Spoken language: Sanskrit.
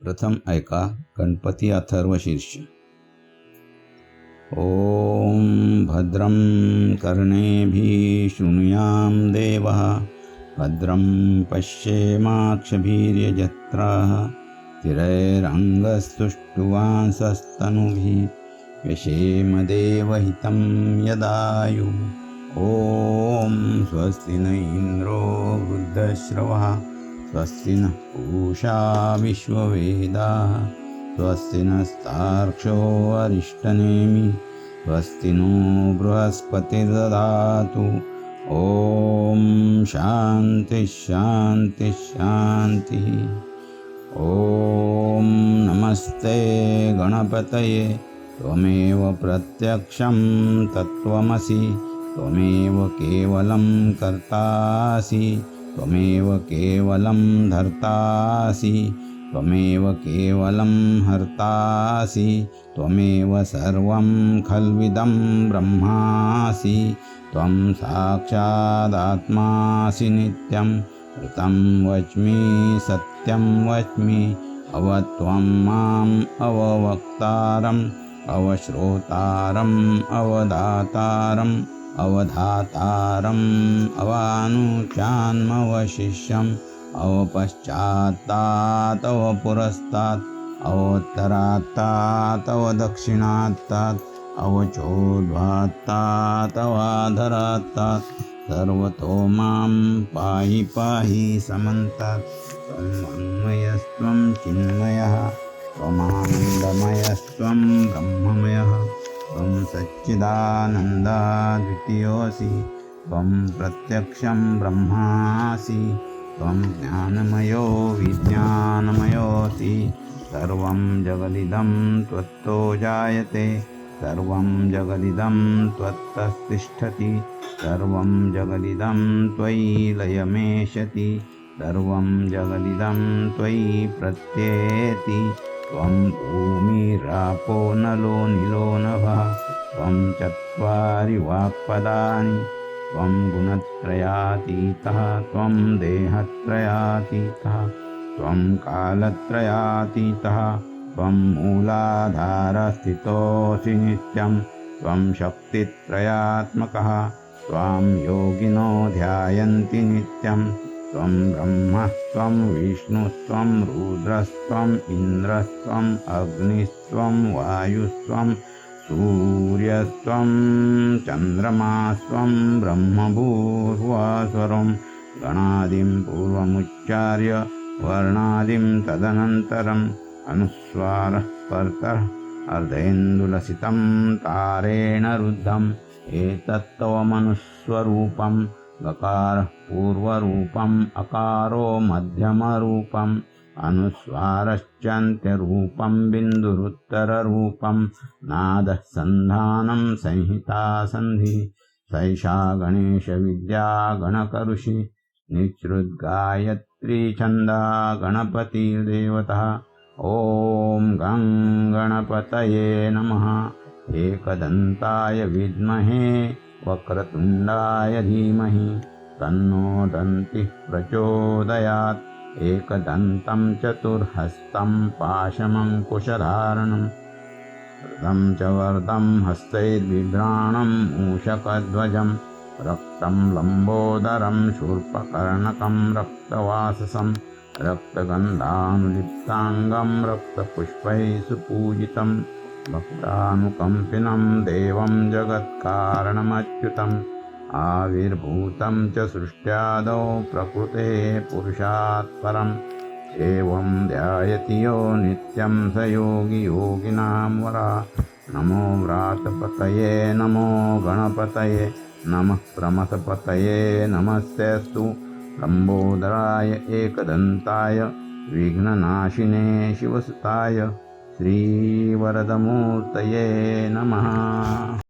प्रथम ऐका गणपती अथर्वशीर्ष। ॐ भद्रं कर्णेभिः शृणुयाम देवः, भद्रं पश्येमाक्षभिर्यजत्राः, स्थिरैरङ्गस्तुष्टुवांसस्तनूभिः व्यशेम देवहितं यदायुः। ॐ स्वस्ति न इन्द्रो वृद्धश्रवः, स्वस्ति नः पूषा विश्ववेदाः, स्वस्ति नस्तार्क्ष्यो अरिष्टनेमिः, स्वस्ति नो बृहस्पतिर्दधातु। ॐ शान्ति शान्ति शान्तिः। ॐ नमस्ते गणपतये, त्वमेव प्रत्यक्षं तत्त्वमसि, त्वमेव केवलं कर्तासि, त्वमेव केवलं धर्तासि, त्वमेव केवलं हर्तासि, त्वमेव सर्वं खल्विदं ब्रह्मासि, त्वं साक्षादात्मासि नित्यं, ऋतं वच्मि सत्यं वच्मि, अवत्वं माम् अववक्तारम्, अवश्रोतारम्, अवदातारम्, अवधातारम्, अवानुचान्मवशिष्यम्, अवपश्चात्तात् अवपुरस्तात्, अवोत्तरात्तात् अवदक्षिणात्तात्, अवचोद्वात्तात् अवाधरात्तात्, सर्वतो मां पाहि पाहि समन्तात्। त्वं वाङ्मयस्त्वं चिन्मयः, त्वमानन्दमयस्त्वं ब्रह्ममयः, त्वं सच्चिदानन्दाद्वितीयोऽसि, त्वं प्रत्यक्षं ब्रह्मासि, त्वं ज्ञानमयो विज्ञानमयोऽसि। सर्वं जगदिदं त्वत्तो जायते, सर्वं जगदिदं त्वत्तस्तिष्ठति, सर्वं जगदिदं त्वयि लयमेष्यति, सर्वं जगदिदं त्वयि प्रत्येति। त्वं भूमिरापो नलो निलो नभः, त्वं चत्वारि वाक्पदानि, त्वं गुणत्रयातीतः, त्वं देहत्रयातीतः, त्वं कालत्रयातीतः, त्वं मूलाधारस्थितोऽसि नित्यं, त्वं शक्तित्रयात्मकः, त्वां योगिनो ध्यायन्ति नित्यं। त्वं ब्रह्म त्वं विष्णुस्त्वं रुद्रस्त्वम् इन्द्रस्त्वम् अग्निस्त्वं वायुस्त्वं सूर्यस्त्वं चन्द्रमास्त्वं ब्रह्मभूर्भुवस्वरं। गणादिं पूर्वमुच्चार्य वर्णादिं तदनन्तरम् अनुस्वारः परतः अर्धेन्दुलसितं तारेण रुद्धम्। एतत्तवमनुस्वरूपम् गकारः पूर्वरूपम् अकारो मध्यमरूपम् अनुस्वारश्चान्त्यरूपं बिन्दुरुत्तररूपं नादः सन्धानं संहिता सन्धिः। सैषा गणेशविद्या गणकऋषि निःसृद्गायत्री छन्दा गणपतिर्देवतः। ॐ गं गणपतये नमः। एकदन्ताय विद्महे वक्रतुण्डाय धीमहि तन्नो दन्तिः प्रचोदयात्। एकदन्तं चतुर्हस्तं पाशमङ्कुशधारणं वरदं च वरदं हस्तैर्बिभ्राणं मूषकध्वजं रक्तं लम्बोदरं शूर्पकर्णकं रक्तवाससं रक्तगन्धानुलिप्ताङ्गं रक्तपुष्पैः सुपूजितं भक्तानुकम्पिनं देवं जगत्कारणमच्युतम् आविर्भूतं च सृष्ट्यादौ प्रकृतेः पुरुषात् परम्। एवं ध्यायति यो नित्यं स योगी योगिनां वरा। नमो व्रातपतये नमो गणपतये नमः प्रमथपतये नमस्तेऽस्तु। लम्बोदराय एकदन्ताय विघ्ननाशिने शिवसुताय श्रीवरदमूर्तये नमः।